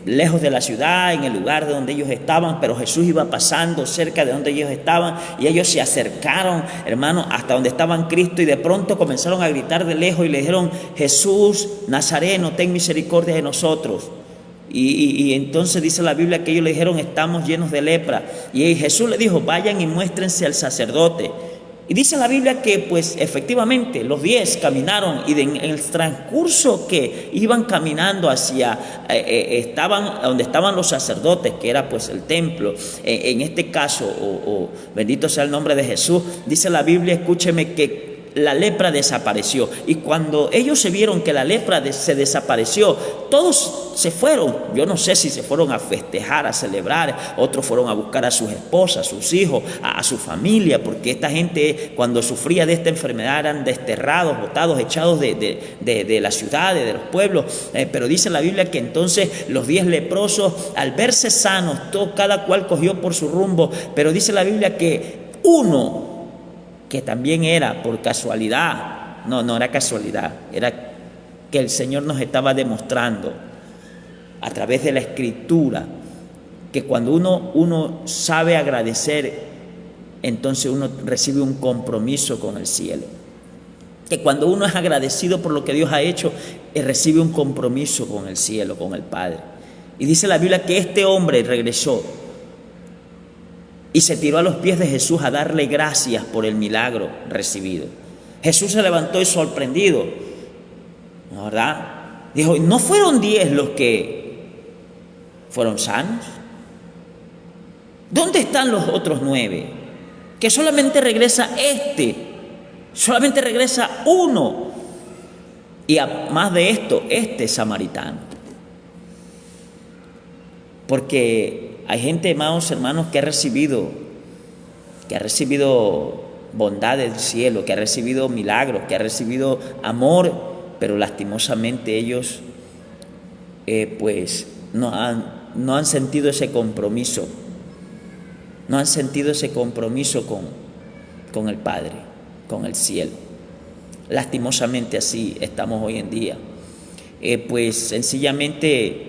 lejos de la ciudad, en el lugar de donde ellos estaban, pero Jesús iba pasando cerca de donde ellos estaban y ellos se acercaron, hermano, hasta donde estaban Cristo, y de pronto comenzaron a gritar de lejos y le dijeron: Jesús Nazareno, ten misericordia de nosotros. Y entonces dice la Biblia que ellos le dijeron: estamos llenos de lepra. Y Jesús le dijo: vayan y muéstrense al sacerdote. Y dice la Biblia que pues efectivamente los 10 caminaron y en el transcurso que iban caminando hacia, estaban donde estaban los sacerdotes, que era pues el templo, en este caso, bendito sea el nombre de Jesús, dice la Biblia, escúcheme, que la lepra desapareció. Y cuando ellos se vieron que la lepra se desapareció, todos se fueron. Yo no sé si se fueron a festejar, a celebrar, otros fueron a buscar a sus esposas, a sus hijos, a su familia, porque esta gente cuando sufría de esta enfermedad eran desterrados, botados, echados de las ciudades, de los pueblos. Pero dice la Biblia que entonces los 10 leprosos, al verse sanos, cada cual cogió por su rumbo, pero dice la Biblia que uno, que también era por casualidad, no era casualidad, era que el Señor nos estaba demostrando a través de la Escritura que cuando uno sabe agradecer, entonces uno recibe un compromiso con el cielo. Que cuando uno es agradecido por lo que Dios ha hecho, recibe un compromiso con el cielo, con el Padre. Y dice la Biblia que este hombre regresó y se tiró a los pies de Jesús a darle gracias por el milagro recibido. Jesús se levantó y sorprendido, ¿no, verdad? Dijo, ¿no fueron 10 los que fueron sanos? ¿Dónde están los otros 9? Que solamente regresa solamente regresa uno. Y más de esto, samaritano. Porque hay gente, amados hermanos, que ha recibido bondad del cielo, que ha recibido milagros, que ha recibido amor, pero lastimosamente ellos pues no han sentido ese compromiso, no han sentido ese compromiso con el Padre, con el cielo. Lastimosamente así estamos hoy en día. Pues sencillamente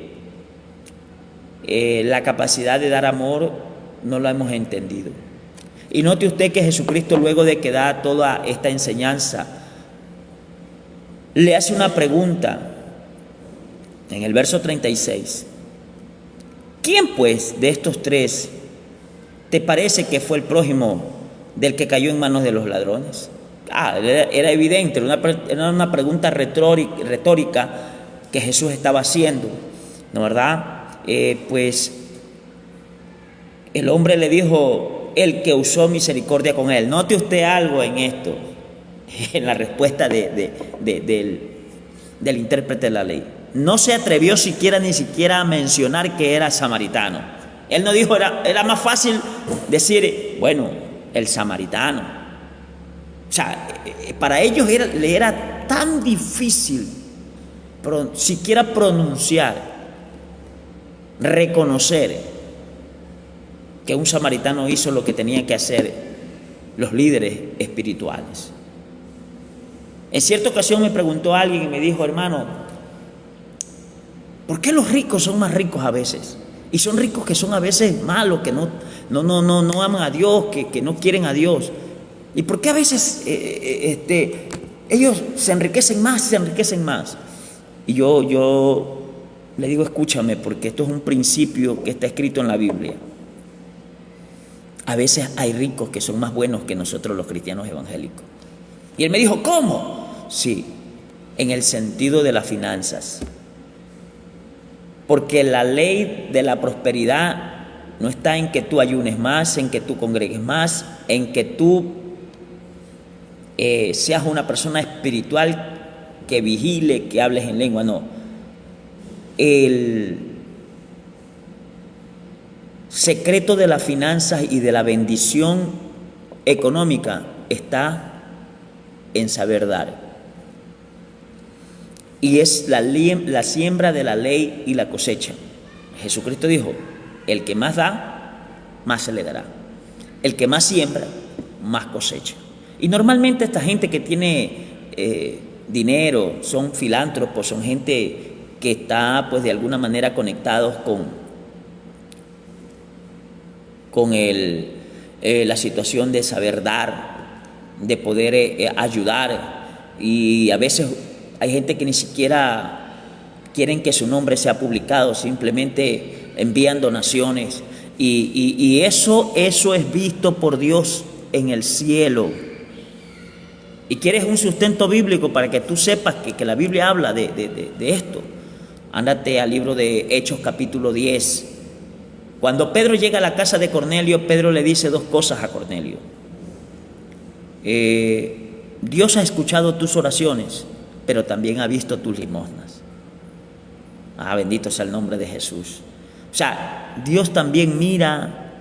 la capacidad de dar amor no la hemos entendido. Y note usted que Jesucristo, luego de que da toda esta enseñanza, le hace una pregunta en el verso 36. ¿Quién pues de estos 3 te parece que fue el prójimo del que cayó en manos de los ladrones? Era evidente, era una pregunta retórica que Jesús estaba haciendo, ¿no, verdad? Pues el hombre le dijo, el que usó misericordia con él. Note usted algo en esto, en la respuesta del intérprete de la ley. No se atrevió ni siquiera a mencionar que era samaritano. Él no dijo, era más fácil decir, bueno, el samaritano. O sea, para ellos le era tan difícil siquiera pronunciar, reconocer que un samaritano hizo lo que tenían que hacer los líderes espirituales. En cierta ocasión me preguntó alguien y me dijo, hermano, ¿por qué los ricos son más ricos a veces? Y son ricos que son a veces malos, que no aman a Dios, que no quieren a Dios. ¿Y por qué a veces ellos se enriquecen más? Y yo le digo, escúchame, porque esto es un principio que está escrito en la Biblia. A veces hay ricos que son más buenos que nosotros los cristianos evangélicos. Y él me dijo, ¿cómo? Sí, en el sentido de las finanzas. Porque la ley de la prosperidad no está en que tú ayunes más, en que tú congregues más, en que tú seas una persona espiritual que vigile, que hables en lengua, no. El secreto de las finanzas y de la bendición económica está en saber dar. Y es la siembra de la ley y la cosecha. Jesucristo dijo, el que más da, más se le dará. El que más siembra, más cosecha. Y normalmente esta gente que tiene dinero, son filántropos, son gente que está pues de alguna manera conectados con la situación de saber dar, de poder ayudar. Y a veces hay gente que ni siquiera quieren que su nombre sea publicado, simplemente envían donaciones y eso es visto por Dios en el cielo. y quieres un sustento bíblico para que tú sepas que la Biblia habla de esto, ándate al libro de Hechos capítulo 10. Cuando Pedro llega a la casa de Cornelio, Pedro le dice dos cosas a Cornelio. Dios ha escuchado tus oraciones, pero también ha visto tus limosnas. Bendito sea el nombre de Jesús. O sea, Dios también mira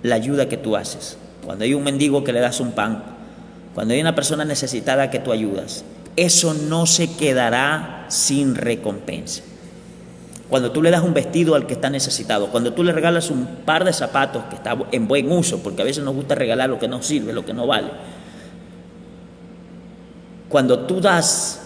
la ayuda que tú haces. Cuando hay un mendigo que le das un pan, cuando hay una persona necesitada que tú ayudas, eso no se quedará sin recompensa. Cuando tú le das un vestido al que está necesitado, cuando tú le regalas un par de zapatos que está en buen uso, porque a veces nos gusta regalar lo que no sirve, lo que no vale. Cuando tú das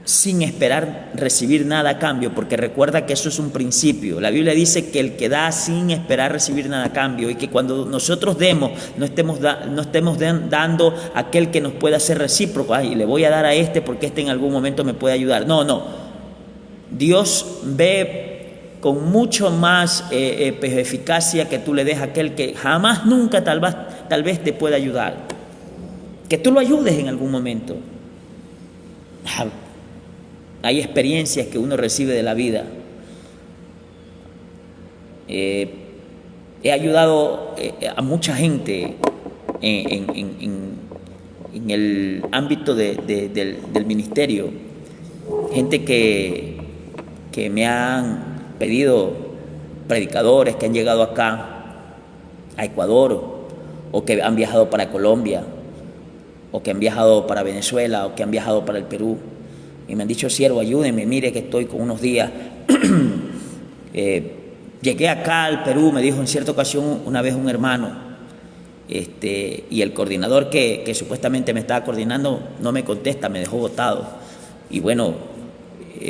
sin esperar recibir nada a cambio, porque recuerda que eso es un principio. La Biblia dice que el que da sin esperar recibir nada a cambio, y que cuando nosotros demos, no estemos dando a aquel que nos pueda hacer recíproco. Y le voy a dar a este porque este en algún momento me puede ayudar. No. Dios ve con mucho más eficacia que tú le des a aquel que jamás, nunca, tal vez te pueda ayudar. Que tú lo ayudes en algún momento. Hay experiencias que uno recibe de la vida. He ayudado a mucha gente en el ámbito del ministerio. Gente que me han pedido, predicadores que han llegado acá a Ecuador, o que han viajado para Colombia, o que han viajado para Venezuela, o que han viajado para el Perú, y me han dicho: siervo, ayúdeme, mire que estoy con unos días. Llegué acá al Perú, me dijo en cierta ocasión una vez un hermano, y el coordinador que supuestamente me estaba coordinando no me contesta, me dejó botado. Y bueno,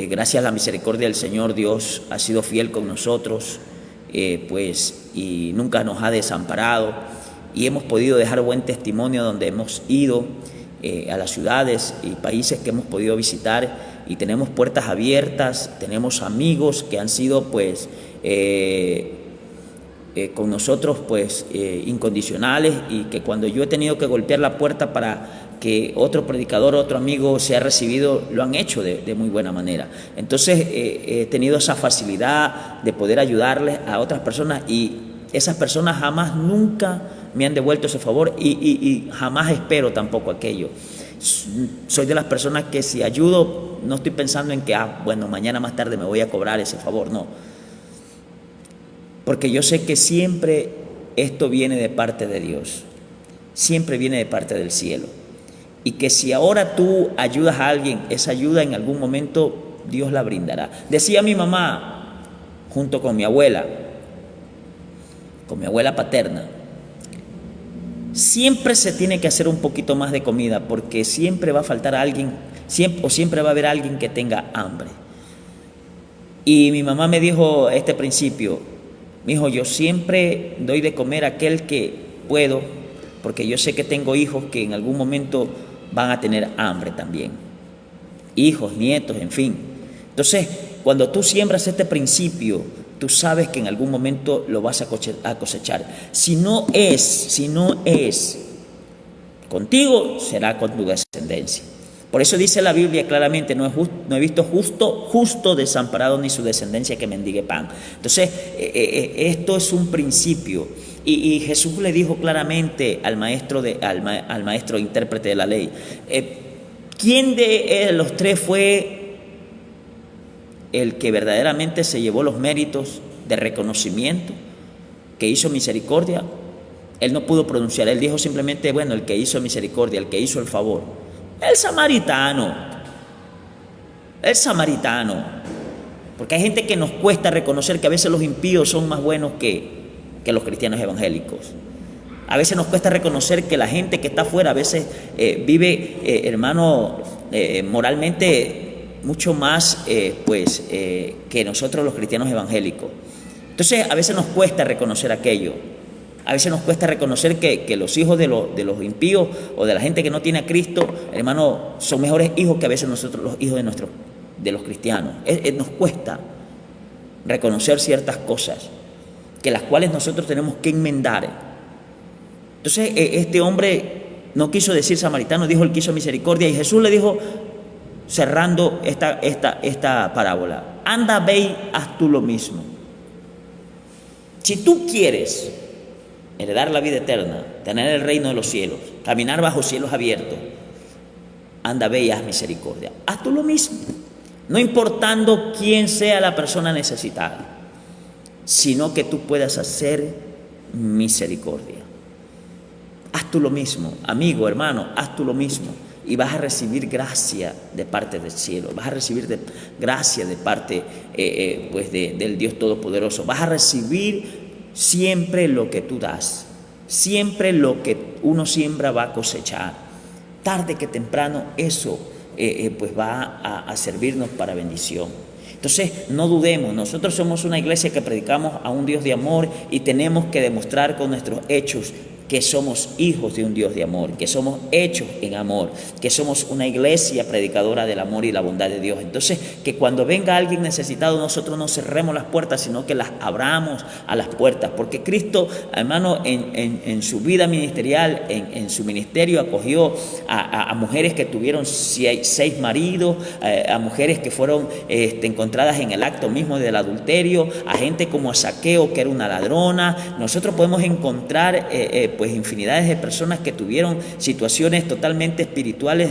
gracias a la misericordia del Señor, Dios ha sido fiel con nosotros, y nunca nos ha desamparado, y hemos podido dejar buen testimonio donde hemos ido, a las ciudades y países que hemos podido visitar, y tenemos puertas abiertas, tenemos amigos que han sido con nosotros incondicionales, y que cuando yo he tenido que golpear la puerta para que otro predicador, otro amigo sea recibido, lo han hecho de muy buena manera. Entonces he tenido esa facilidad de poder ayudarles a otras personas, y esas personas jamás, nunca me han devuelto ese favor, y jamás espero tampoco aquello. Soy de las personas que si ayudo, no estoy pensando en que bueno, mañana más tarde me voy a cobrar ese favor, no. Porque yo sé que siempre esto viene de parte de Dios, siempre viene de parte del cielo, y que si ahora tú ayudas a alguien, esa ayuda en algún momento Dios la brindará. Decía mi mamá, junto con mi abuela paterna: siempre se tiene que hacer un poquito más de comida, porque siempre va a faltar a alguien, siempre va a haber alguien que tenga hambre. Y mi mamá me dijo este principio: mi hijo, yo siempre doy de comer a aquel que puedo, porque yo sé que tengo hijos que en algún momento van a tener hambre también, hijos, nietos, en fin. Entonces, cuando tú siembras este principio, tú sabes que en algún momento lo vas a cosechar. Si no es contigo, será con tu descendencia. Por eso dice la Biblia claramente: no he visto justo desamparado, ni su descendencia que mendigue pan. Entonces, esto es un principio. Y Jesús le dijo claramente al maestro intérprete de la ley: ¿quién de los tres fue el que verdaderamente se llevó los méritos de reconocimiento, que hizo misericordia? Él no pudo pronunciar, él dijo simplemente: bueno, el que hizo misericordia, el que hizo el favor. El samaritano. Porque hay gente que nos cuesta reconocer que a veces los impíos son más buenos que los cristianos evangélicos. A veces nos cuesta reconocer que la gente que está afuera a veces vive, moralmente mucho más que nosotros los cristianos evangélicos. Entonces a veces nos cuesta reconocer aquello. A veces nos cuesta reconocer que los hijos de los impíos o de la gente que no tiene a Cristo, hermano, son mejores hijos que a veces nosotros, los hijos de los cristianos. Nos cuesta reconocer ciertas cosas, que las cuales nosotros tenemos que enmendar. Entonces este hombre No quiso decir samaritano, dijo él quiso misericordia. Y Jesús le dijo, cerrando esta parábola: anda, ve y haz tú lo mismo. Si tú quieres heredar la vida eterna, tener el reino de los cielos, caminar bajo cielos abiertos, anda, ve y haz misericordia. Haz tú lo mismo, no importando quién sea la persona necesitada, sino que tú puedas hacer misericordia. Haz tú lo mismo, amigo, hermano, haz tú lo mismo. Y vas a recibir gracia de parte del cielo, vas a recibir gracia de parte del Dios Todopoderoso. Vas a recibir siempre lo que tú das, siempre lo que uno siembra va a cosechar. Tarde que temprano eso pues va a servirnos para bendición. Entonces no dudemos, nosotros somos una iglesia que predicamos a un Dios de amor y tenemos que demostrar con nuestros hechos que somos hijos de un Dios de amor, que somos hechos en amor, que somos una iglesia predicadora del amor y la bondad de Dios. Entonces, que cuando venga alguien necesitado, nosotros no cerremos las puertas, sino que las abramos a las puertas, porque Cristo, hermano, en su vida ministerial, en su ministerio, acogió a mujeres que tuvieron 6 maridos, a mujeres que fueron encontradas en el acto mismo del adulterio, a gente como a Zaqueo, que era una ladrona. Nosotros podemos encontrar pues infinidades de personas que tuvieron situaciones totalmente espirituales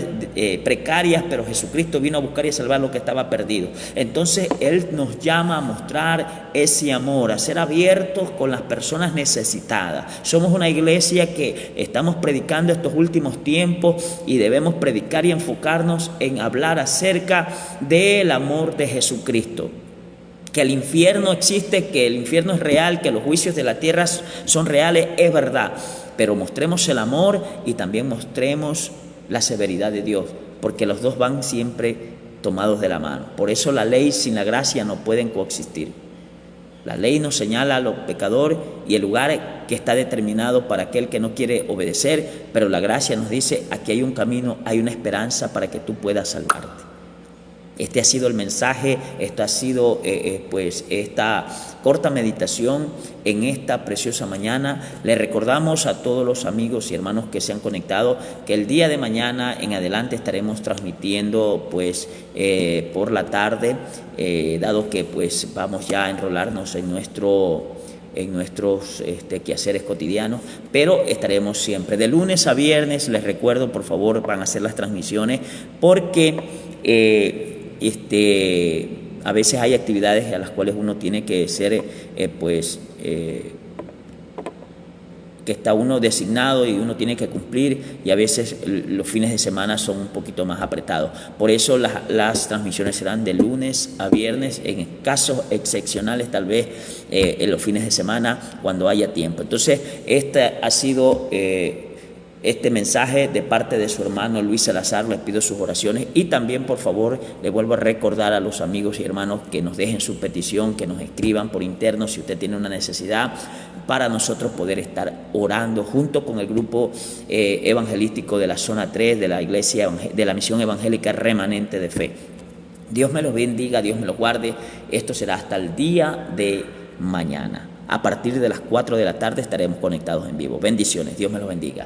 precarias, pero Jesucristo vino a buscar y a salvar lo que estaba perdido. Entonces Él nos llama a mostrar ese amor, a ser abiertos con las personas necesitadas. Somos una iglesia que estamos predicando estos últimos tiempos y debemos predicar y enfocarnos en hablar acerca del amor de Jesucristo. Que el infierno existe, que el infierno es real, que los juicios de la tierra son reales, es verdad. Pero mostremos el amor y también mostremos la severidad de Dios, porque los dos van siempre tomados de la mano. Por eso la ley sin la gracia no pueden coexistir. La ley nos señala a los pecadores y el lugar que está determinado para aquel que no quiere obedecer, pero la gracia nos dice, aquí hay un camino, hay una esperanza para que tú puedas salvarte. Este ha sido el mensaje, esto ha sido pues esta corta meditación en esta preciosa mañana. Le recordamos a todos los amigos y hermanos que se han conectado que el día de mañana en adelante estaremos transmitiendo pues por la tarde, dado que pues vamos ya a enrolarnos en nuestros quehaceres cotidianos, pero estaremos siempre de lunes a viernes. Les recuerdo, por favor, van a hacer las transmisiones porque a veces hay actividades a las cuales uno tiene que ser que está uno designado y uno tiene que cumplir, y a veces los fines de semana son un poquito más apretados. Por eso las transmisiones serán de lunes a viernes, en casos excepcionales tal vez en los fines de semana cuando haya tiempo. Entonces este ha sido este mensaje de parte de su hermano Luis Salazar. Les pido sus oraciones y también, por favor, le vuelvo a recordar a los amigos y hermanos que nos dejen su petición, que nos escriban por interno si usted tiene una necesidad, para nosotros poder estar orando junto con el grupo evangelístico de la zona 3 de la iglesia de la Misión Evangélica Remanente de Fe. Dios me los bendiga, Dios me los guarde. Esto será hasta el día de mañana. A partir de las 4 de la tarde estaremos conectados en vivo. Bendiciones, Dios me los bendiga.